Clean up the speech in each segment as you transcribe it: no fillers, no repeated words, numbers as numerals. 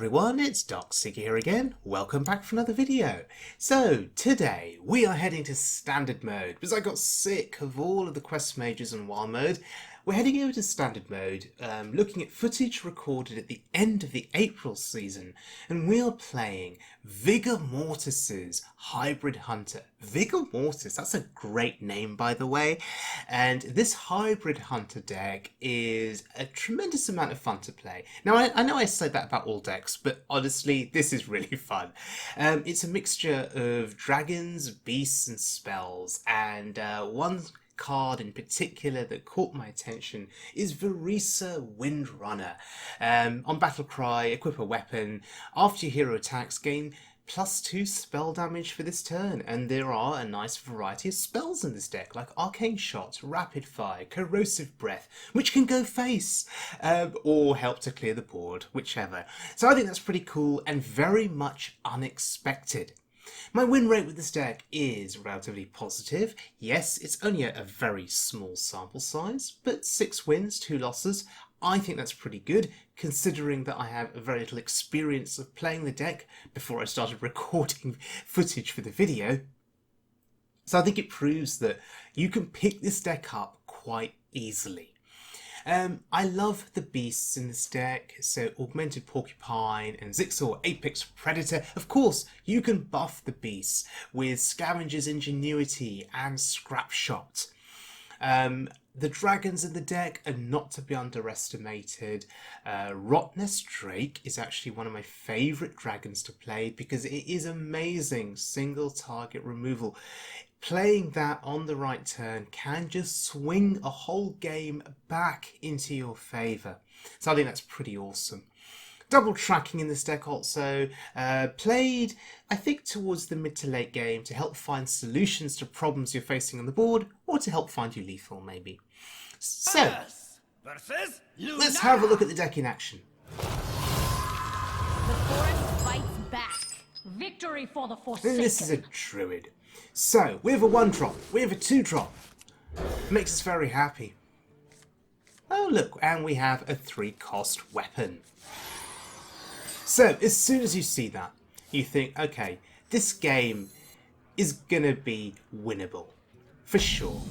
everyone, it's Darkseeker here again. Welcome back for another video. So today we are heading to standard mode because I got sick of all of the quest majors and wild mode. We're heading over to standard mode, looking at footage recorded at the end of the April season, and we are playing Vigormortis' Hybrid Hunter. Vigormortis, that's a great name by the way, and this Hybrid Hunter deck is a tremendous amount of fun to play. Now I know I said that about all decks, but honestly this is really fun. It's a mixture of dragons, beasts and spells, and one card in particular that caught my attention is Vereesa Windrunner. On Battlecry, equip a weapon. After your hero attacks, gain +2 spell damage for this turn, and there are a nice variety of spells in this deck, like Arcane Shot, Rapid Fire, Corrosive Breath, which can go face, or help to clear the board, whichever. So I think that's pretty cool and very much unexpected. My win rate with this deck is relatively positive. Yes, it's only a very small sample size, but 6 wins, 2 losses. I think that's pretty good, considering that I have very little experience of playing the deck before I started recording footage for the video. So I think it proves that you can pick this deck up quite easily. I love the beasts in this deck, so Augmented Porcupine and Zixor Apex Predator. Of course, you can buff the beasts with Scavenger's Ingenuity and Scrap Shot. The dragons in the deck are not to be underestimated. Rotnest Drake is actually one of my favourite dragons to play because it is amazing single target removal. Playing that on the right turn can just swing a whole game back into your favour. So I think that's pretty awesome. Double tracking in this deck also, played I think towards the mid to late game to help find solutions to problems you're facing on the board, or to help find you lethal maybe. So, let's have a look at the deck in action. The forest fights back. Victory for the Forsaken. And this is a druid. So, we have a 1-drop, we have a 2-drop. Makes us very happy. Oh look, and we have a 3-cost weapon. So, as soon as you see that, you think, okay, this game is gonna be winnable. For sure.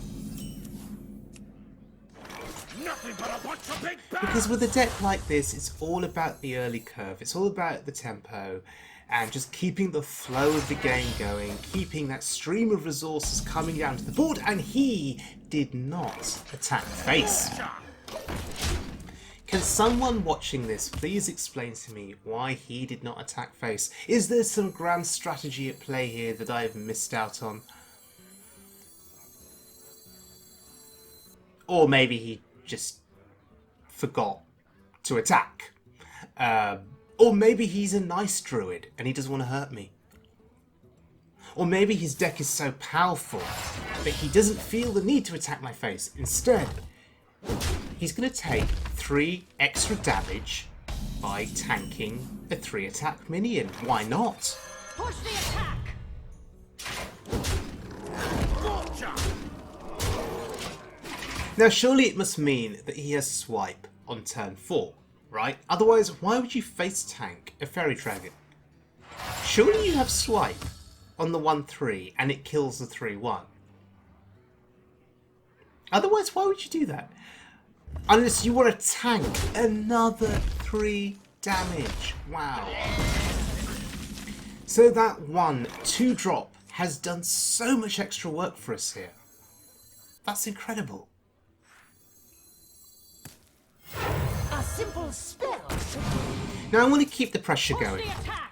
Because with a deck like this, it's all about the early curve, it's all about the tempo, and just keeping the flow of the game going, keeping that stream of resources coming down to the board, and he did not attack face. Can someone watching this please explain to me why he did not attack face? Is there some grand strategy at play here that I have missed out on? Or maybe he just forgot to attack. Or maybe he's a nice druid and he doesn't want to hurt me. Or maybe his deck is so powerful that he doesn't feel the need to attack my face. Instead, he's going to take 3 extra damage by tanking a 3-attack minion. Why not? Push the attack. Now surely it must mean that he has swipe on turn 4, right? Otherwise, why would you face tank a fairy dragon? Surely you have swipe on the 1-3 and it kills the 3-1. Otherwise, why would you do that? Unless you want to tank another 3 damage. Wow. So that 1-2 has done so much extra work for us here. That's incredible. A simple spell. Now I want to keep the pressure Push going. the attack.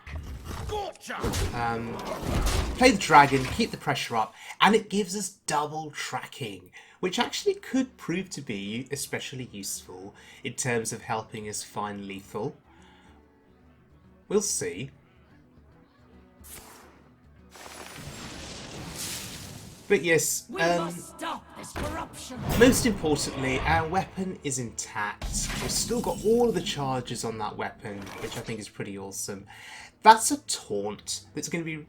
Play the dragon, keep the pressure up, and it gives us double tracking, which actually could prove to be especially useful in terms of helping us find lethal. We'll see. But yes, We must stop this corruption. most importantly, our weapon is intact. We've still got all of the charges on that weapon, which I think is pretty awesome. That's a taunt that's going to be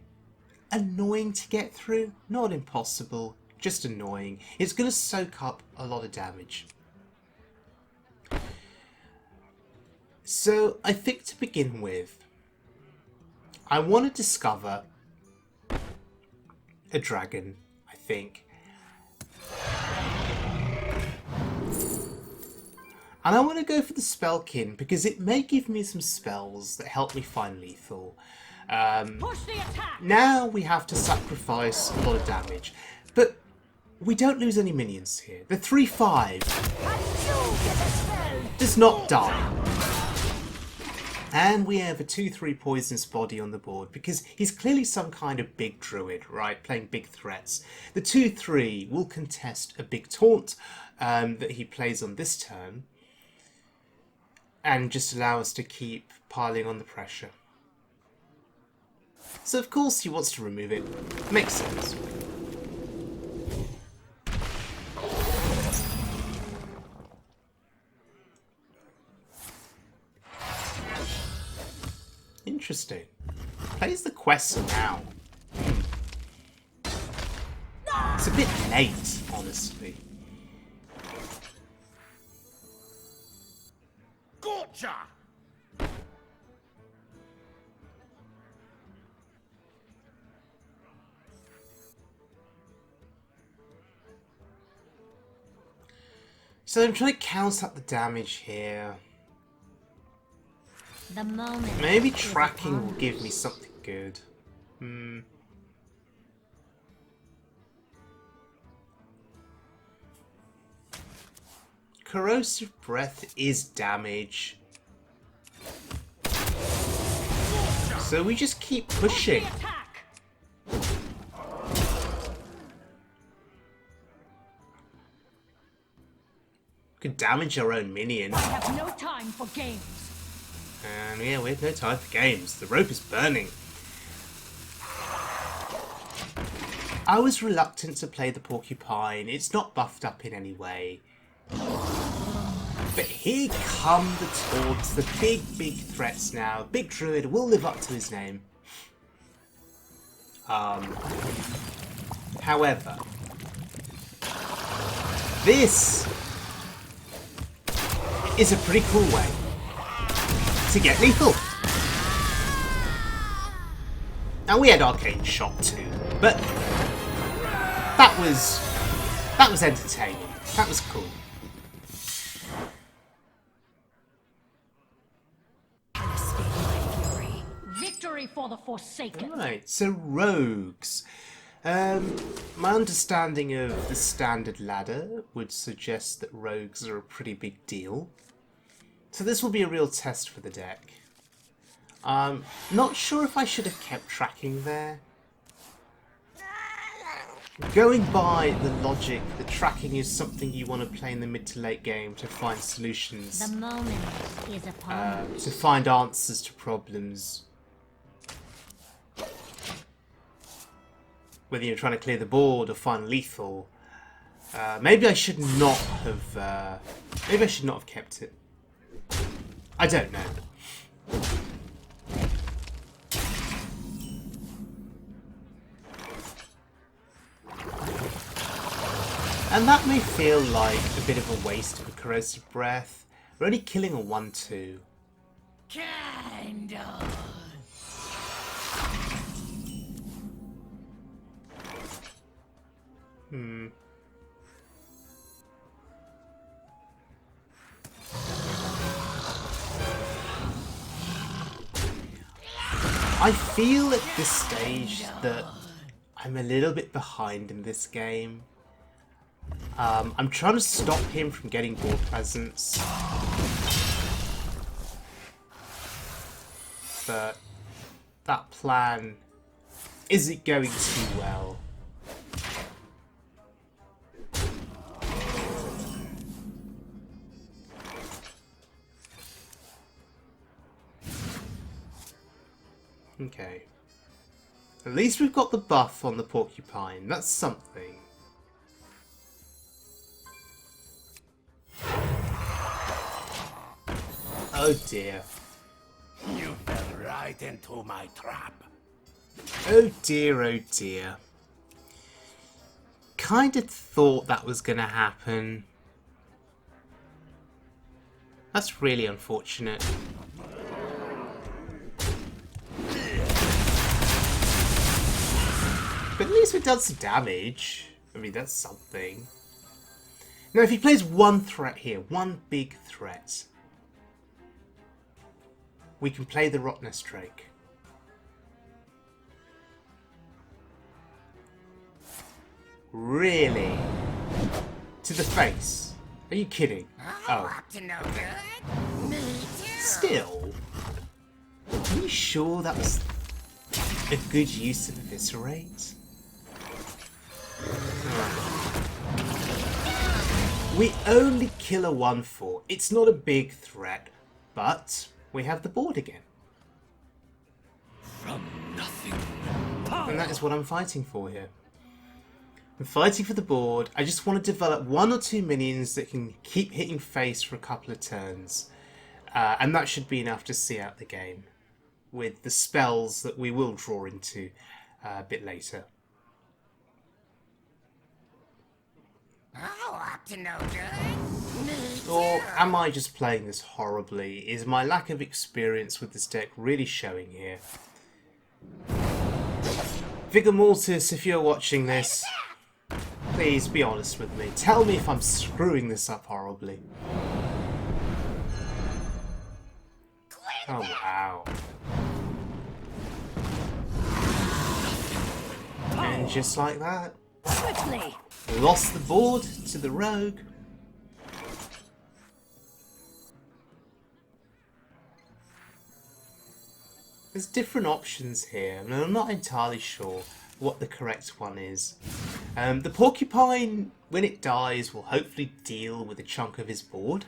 annoying to get through. Not impossible, just annoying. It's going to soak up a lot of damage. So I think to begin with, I want to discover a dragon, I think. And I want to go for the Spellkin because it may give me some spells that help me find lethal. Push the attack! Now we have to sacrifice a lot of damage. But we don't lose any minions here. The 3/5 does not die. And we have a 2/3 poisonous body on the board because he's clearly some kind of big druid, right? Playing big threats. The 2/3 will contest a big taunt that he plays on this turn and just allow us to keep piling on the pressure. So of course he wants to remove it. Makes sense. Interesting. Plays the quest now. It's a bit late, honestly. Gotcha! So I'm trying to count up the damage here. The moment. Maybe tracking will give me something good. Corrosive Breath is damage. So we just keep pushing. Push the attack! Could damage our own minion. I have no time for games. And yeah, we have no time for games. The rope is burning. I was reluctant to play the Porcupine. It's not buffed up in any way. But here come the taunts, the big threats now. Big Druid will live up to his name. However, this is a pretty cool way to get lethal. Now we had Arcane Shot too, but that was entertaining. That was cool. Victory for the Forsaken. Right, so rogues. My understanding of the standard ladder would suggest that rogues are a pretty big deal. So this will be a real test for the deck. Not sure if I should have kept tracking there. Going by the logic that tracking is something you want to play in the mid to late game to find solutions. The moment is upon us. To find answers to problems. Whether you're trying to clear the board or find lethal. Maybe I should not have. Maybe I should not have kept it. I don't know. And that may feel like a bit of a waste of a Corrosive Breath. We're only killing a 1/2. Kind of. I feel at this stage that I'm a little bit behind in this game. I'm trying to stop him from getting board presence. But that plan isn't going too well. Okay. At least we've got the buff on the Porcupine. That's something. Oh dear. You fell right into my trap. Oh dear, oh dear. Kind of thought that was going to happen. That's really unfortunate. But at least it does some damage. I mean, that's something. Now, if he plays one threat here, one big threat, we can play the Rottnest Drake. Really? To the face? Are you kidding? Oh. Still? Are you sure that was a good use of Eviscerate? We only kill a 1/4. It's not a big threat, but we have the board again. From nothing. And that is what I'm fighting for here. I'm fighting for the board. I just want to develop 1 or 2 minions that can keep hitting face for a couple of turns. And that should be enough to see out the game, with the spells that we will draw into a bit later. Up to no good. Me Or too. am I just playing this horribly? Is my lack of experience with this deck really showing here? Vigormortis, if you're watching this, please be honest with me. Tell me if I'm screwing this up horribly. Oh wow. And just like that, Quickly! lost the board to the rogue. There's different options here, and I'm not entirely sure what the correct one is. The porcupine, when it dies, will hopefully deal with a chunk of his board.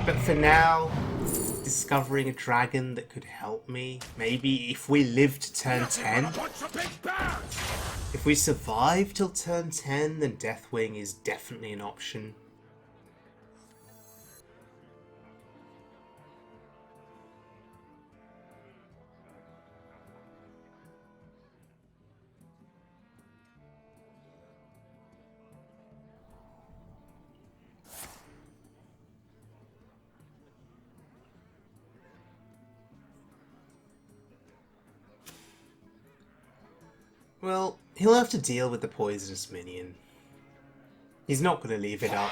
But for now, discovering a dragon that could help me. Maybe if we live to turn 10. If we survive till turn 10, then Deathwing is definitely an option. Well, he'll have to deal with the poisonous minion. He's not going to leave it up.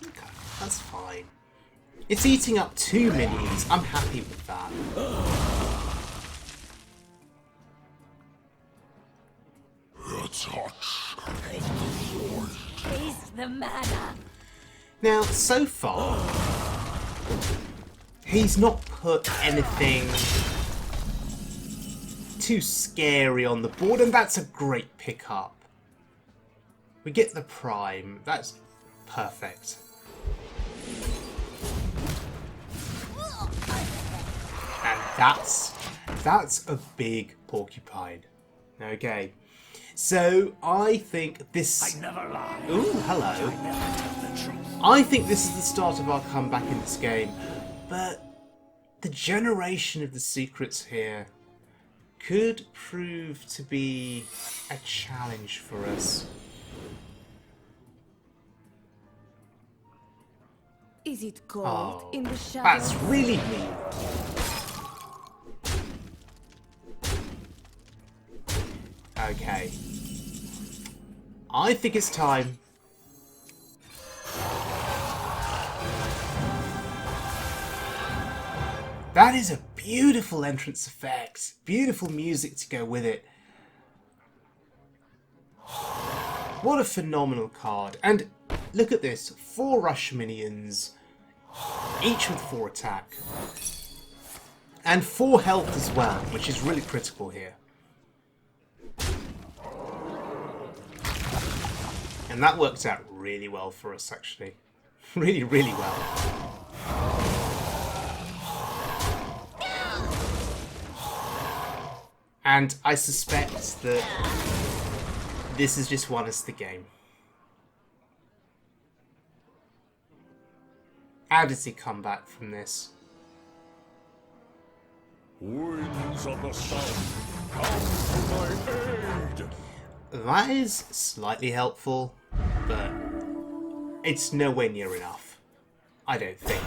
Okay, that's fine. It's eating up 2 minions. I'm happy with that. Taste the mana! Now, so far, he's not put anything too scary on the board, and that's a great pickup. We get the prime. That's perfect. And that's a big porcupine. Okay. So I think this... I never lie. Ooh, hello. I never tell the truth. I think this is the start of our comeback in this game, but the generation of the secrets here could prove to be a challenge for us. Is it cold Oh, in the shadows? that's really mean. Okay. I think it's time. That is a beautiful entrance effect. Beautiful music to go with it. What a phenomenal card. And look at this. 4 rush minions. Each with 4 attack. And 4 health as well, which is really critical here. And that worked out really well for us, actually. Really, really well. And I suspect that this has just won us the game. How does he come back from this? Winds of the south, come to my aid. That is slightly helpful, but it's nowhere near enough. I don't think.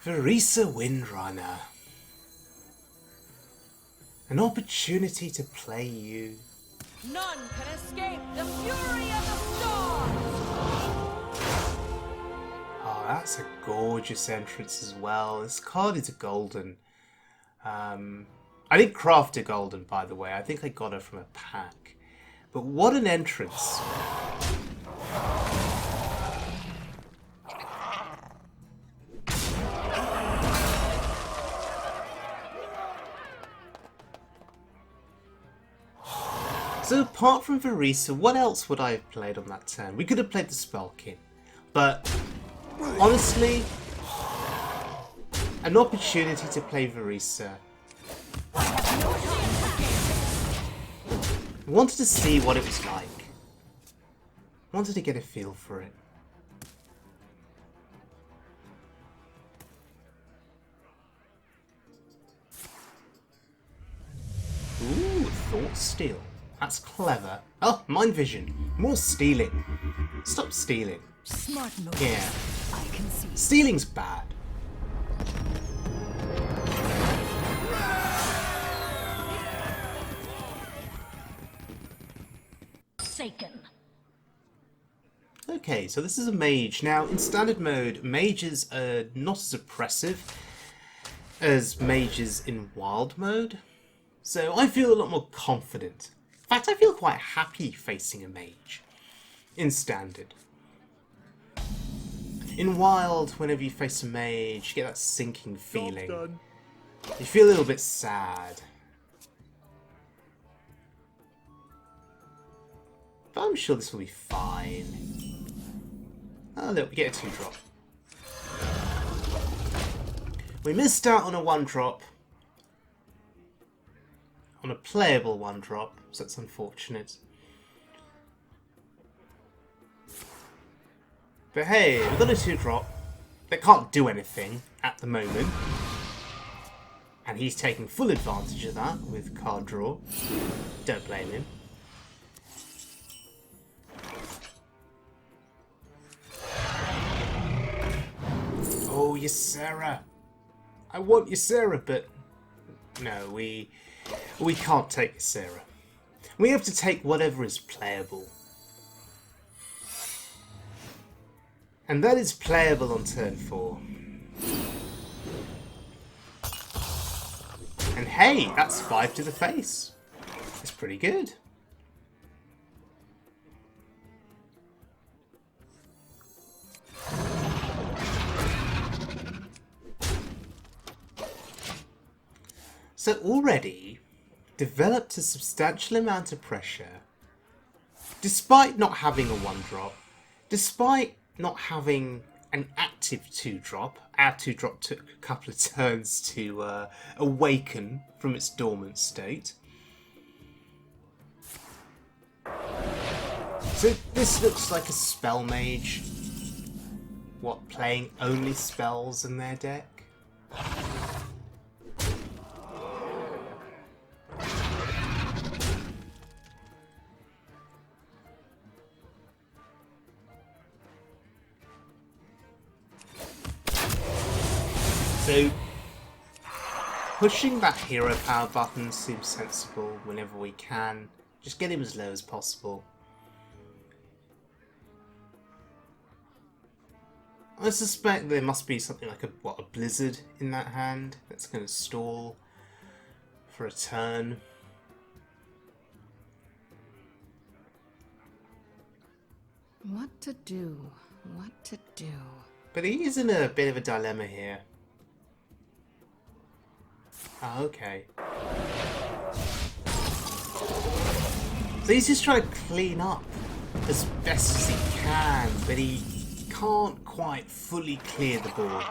Vereesa Windrunner. An opportunity to play you. None can escape the fury of the storm! Oh, that's a gorgeous entrance as well. This card is a golden. I didn't craft a golden, by the way. I think I got her from a pack. But what an entrance. So apart from Vereesa, what else would I have played on that turn? We could have played the Spellkin, but honestly, an opportunity to play Vereesa. Wanted to see what it was like. Wanted to get a feel for it. Ooh, Thought Steal. That's clever. Oh, Mind Vision. More stealing. Stop stealing. Smart move. Yeah. I can see. Stealing's bad. Forsaken. Okay, so this is a mage. Now, in standard mode, mages are not as oppressive as mages in wild mode. So I feel a lot more confident. In fact, I feel quite happy facing a mage in standard. In wild, whenever you face a mage, you get that sinking feeling. Done. You feel a little bit sad. But I'm sure this will be fine. Oh look, we get a 2-drop. We missed out on a 1-drop. On a playable 1-drop, so that's unfortunate. But hey, we've got a 2-drop that can't do anything at the moment. And he's taking full advantage of that with card draw. Don't blame him. Oh, Ysera. I want Ysera, but no, we can't take Ysera. We have to take whatever is playable. And that is playable on turn 4. And hey, that's 5 to the face. It's pretty good. So already developed a substantial amount of pressure, despite not having a 1-drop, despite not having an active 2-drop. Our 2-drop took a couple of turns to awaken from its dormant state. So this looks like a spell mage. What, playing only spells in their deck? So, pushing that hero power button seems sensible whenever we can. Just get him as low as possible. I suspect there must be something like a blizzard in that hand that's going to stall for a turn. What to do? What to do? But he is in a bit of a dilemma here. Oh, okay. So he's just trying to clean up as best as he can, but he can't quite fully clear the board.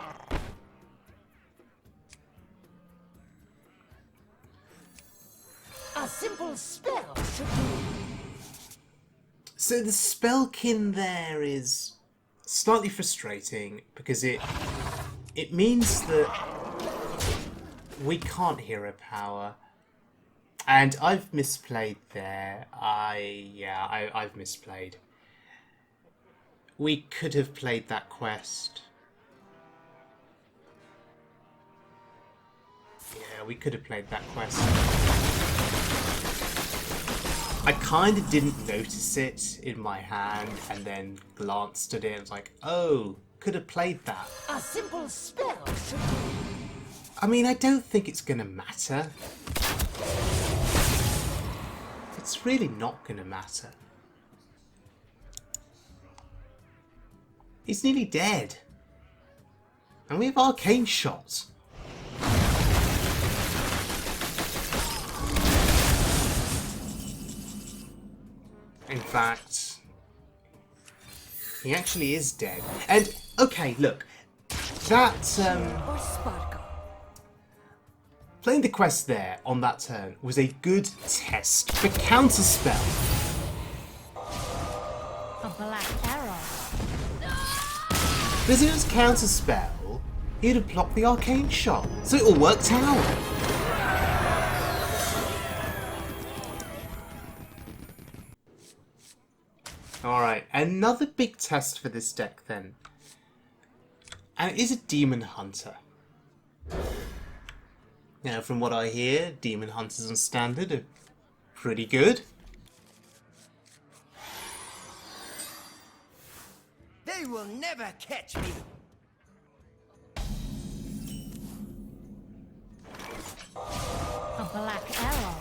A simple spell should do. So the spellkin there is slightly frustrating because it means that we can't hero power. And I've misplayed there. I've misplayed. We could have played that quest. Yeah, we could have played that quest. I kind of didn't notice it in my hand and then glanced at it and was like, oh, could have played that. A simple spell should I mean, I don't think it's going to matter. It's really not going to matter. He's nearly dead. And we have arcane shots. In fact, he actually is dead. And, okay, look. That, or sparkle. playing the quest there on that turn was a good test for counterspell. A black arrow. Because if it was counterspell, he'd have blocked the arcane shot. So it all worked out. Alright, another big test for this deck then. And it is a Demon Hunter. Now, from what I hear, Demon Hunters on Standard are pretty good. They will never catch me. A black arrow.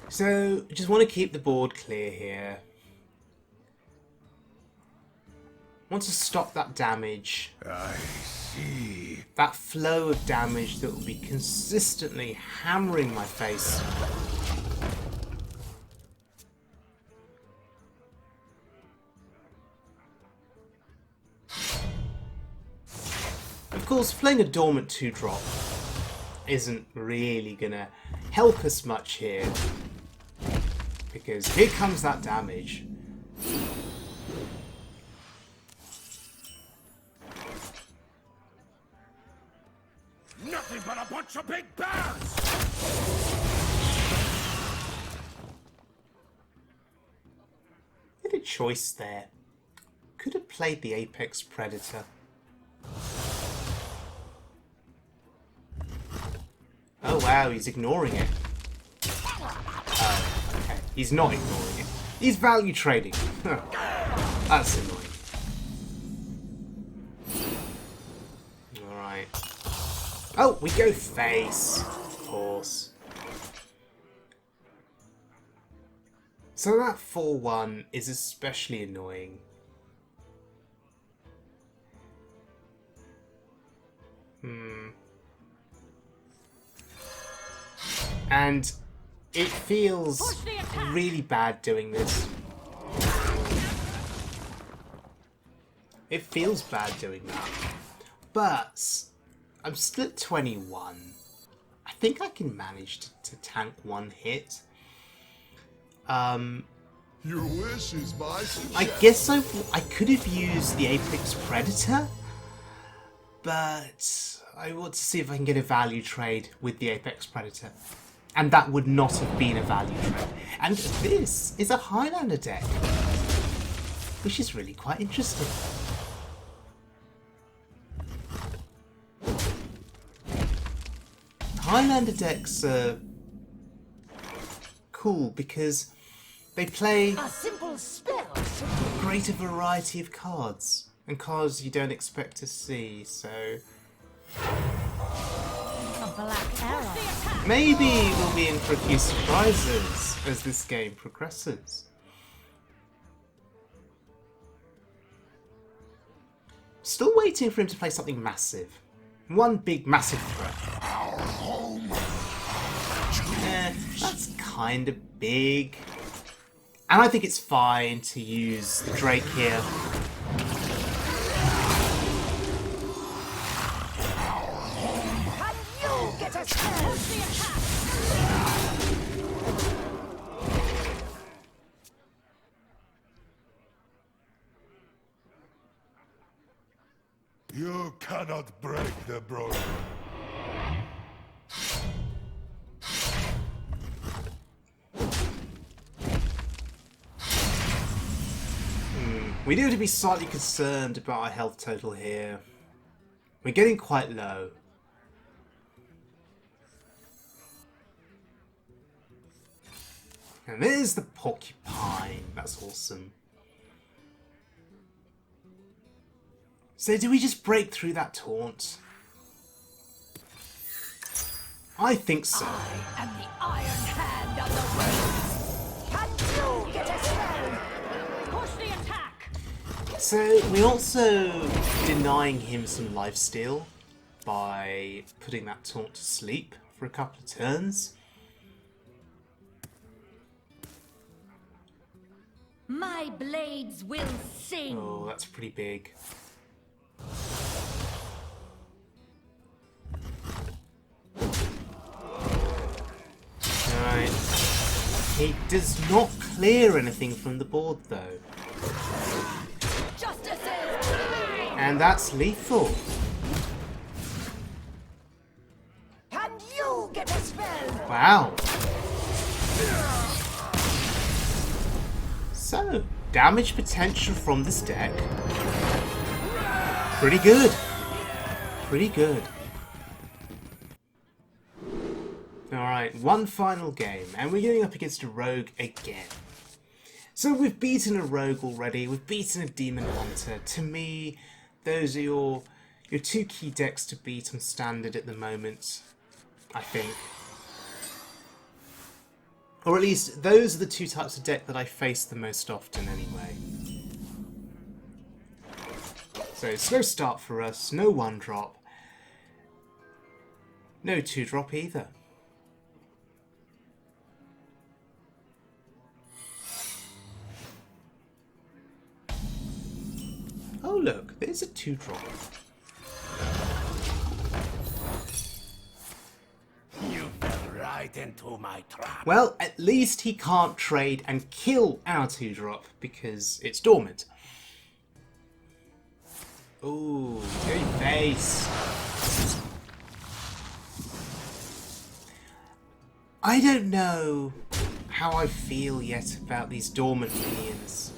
So, just want to keep the board clear here. Want to stop that damage. I see. That flow of damage that will be consistently hammering my face. Of course, playing a dormant 2-drop isn't really gonna help us much here. Because here comes that damage. Nothing but a bunch of big bears! Had a choice there. Could have played the Apex Predator. Oh wow, he's ignoring it. Oh, okay. He's not ignoring it. He's value trading. That's annoying. Alright. Oh, we go face. Of course. So that 4-1 is especially annoying. And it feels really bad doing this. It feels bad doing that. But I'm still at 21. I think I can manage to tank one hit. Your wish is my suggestion. I guess I could have used the Apex Predator, but I want to see if I can get a value trade with the Apex Predator. And that would not have been a value trade. And this is a Highlander deck, which is really quite interesting. Highlander decks are cool because they play A simple spell should a greater variety of cards. And cards you don't expect to see, so a black arrow. maybe we'll be in for a few surprises as this game progresses. Still waiting for him to play something massive. One big massive threat. That's kind of big. And I think it's fine to use the Drake here. And you get a spell. You cannot break the broken. We do have to be slightly concerned about our health total here. We're getting quite low. And there's the porcupine. That's awesome. So do we just break through that taunt? I think so. I am the Iron Hand of the Winds. Can you get a spell? Push the attack. So we're also denying him some lifesteal by putting that taunt to sleep for a couple of turns. My blades will sing. Oh, that's pretty big. Alright. He does not clear anything from the board though. Justices. And that's lethal. Can you get a spell? Wow. So, damage potential from this deck. Pretty good. Pretty good. Alright, one final game, and we're going up against a rogue again. So we've beaten a rogue already, we've beaten a demon hunter. To me, those are your two key decks to beat on standard at the moment, I think. Or at least, those are the two types of deck that I face the most often anyway. So, slow start for us, no 1-drop. No 2-drop either. Oh look, there's a 2-drop. You fell right into my trap. Well, at least he can't trade and kill our 2-drop because it's dormant. Ooh, good face. I don't know how I feel yet about these dormant minions.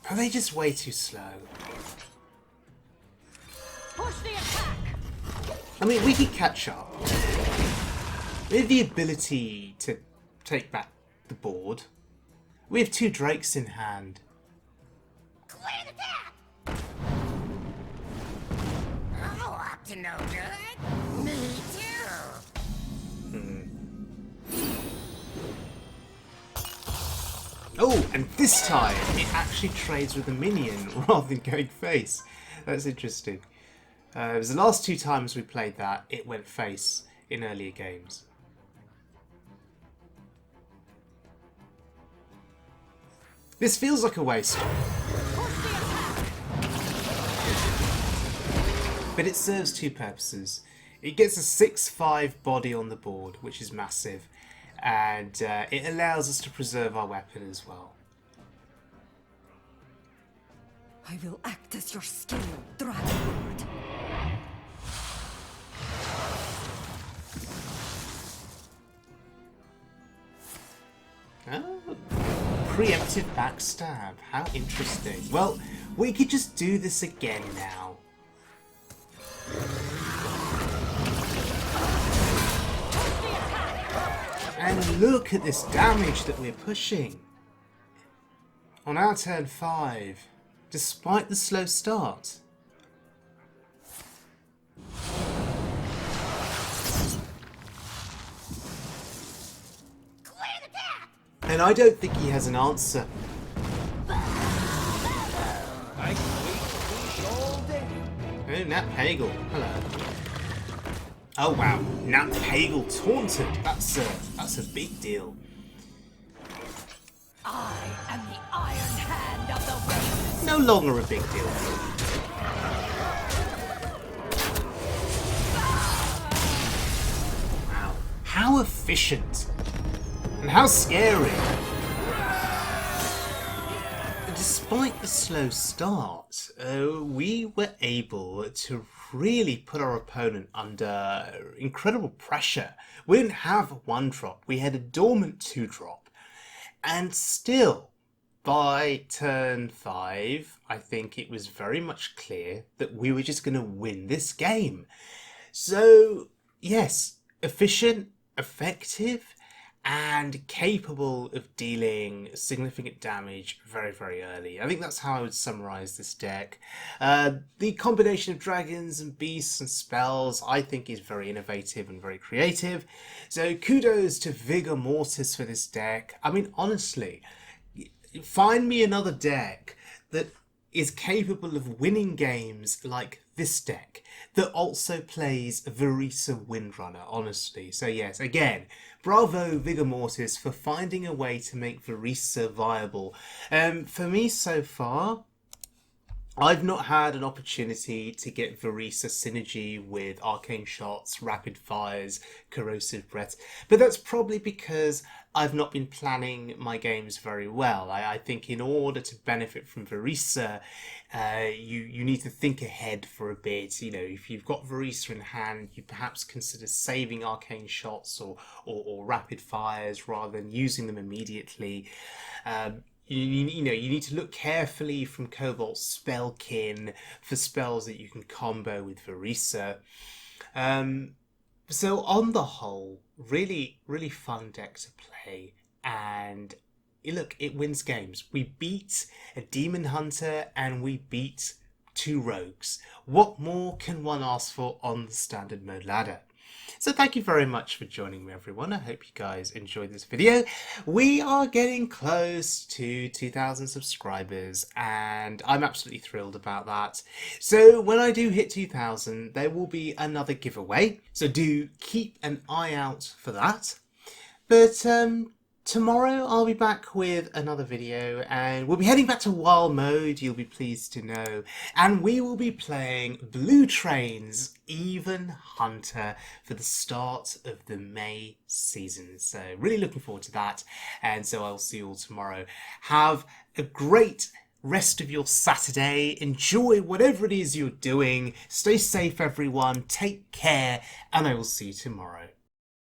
Are they just way too slow? Push the attack. I mean, we could catch up. We have the ability to take back the board. We have 2 drakes in hand. Clear the tap! Oh, up to no good? Me too! Oh, and this time it actually trades with a minion rather than going face. That's interesting. It was the last 2 times we played that, it went face in earlier games. This feels like a waste. But it serves 2 purposes. It gets a 6/5 body on the board, which is massive. And it allows us to preserve our weapon as well. I will act as your scale, Dragonlord. Oh, preemptive backstab. How interesting. Well, we could just do this again now. And look at this damage that we're pushing. On our turn 5, despite the slow start. And I don't think he has an answer. I can wait fish all day. Oh, Nat Pagel. Hello. Oh wow, Nat Pagel taunted. That's a big deal. I am the Iron Hand of the Winds. No longer a big deal. Wow, how efficient and how scary. despite the slow start, we were able to really put our opponent under incredible pressure. We didn't have a 1-drop, we had a dormant 2-drop. And still, by turn 5, I think it was very much clear that we were just going to win this game. So, yes, efficient, effective, and capable of dealing significant damage very, very early. I think that's how I would summarise this deck. The combination of dragons and beasts and spells I think is very innovative and very creative. So kudos to Vigormortis for this deck. I mean, honestly, find me another deck that is capable of winning games like this deck that also plays Vereesa Windrunner, honestly. So yes, again, bravo Vigormortis for finding a way to make Vereesa viable. For me so far, I've not had an opportunity to get Vereesa synergy with Arcane Shots, Rapid Fires, Corrosive Breath, but that's probably because I've not been planning my games very well. I think in order to benefit from Vereesa, you need to think ahead for a bit. You know, if you've got Vereesa in hand, you perhaps consider saving Arcane Shots or Rapid Fires rather than using them immediately. You know, you need to look carefully from Cobalt's Spellkin for spells that you can combo with Vereesa. So on the whole, really, really fun deck to play, and look, it wins games. We beat a Demon Hunter and we beat 2 rogues. What more can one ask for on the standard mode ladder? So thank you very much for joining me, everyone. I hope you guys enjoyed this video. We are getting close to 2,000 subscribers and I'm absolutely thrilled about that. So when I do hit 2,000, there will be another giveaway. So do keep an eye out for that. But tomorrow I'll be back with another video and we'll be heading back to Wild Mode, you'll be pleased to know. And we will be playing Blue Train's Even Hunter for the start of the May season. So really looking forward to that. And so I'll see you all tomorrow. Have a great rest of your Saturday. Enjoy whatever it is you're doing. Stay safe, everyone. Take care. And I will see you tomorrow.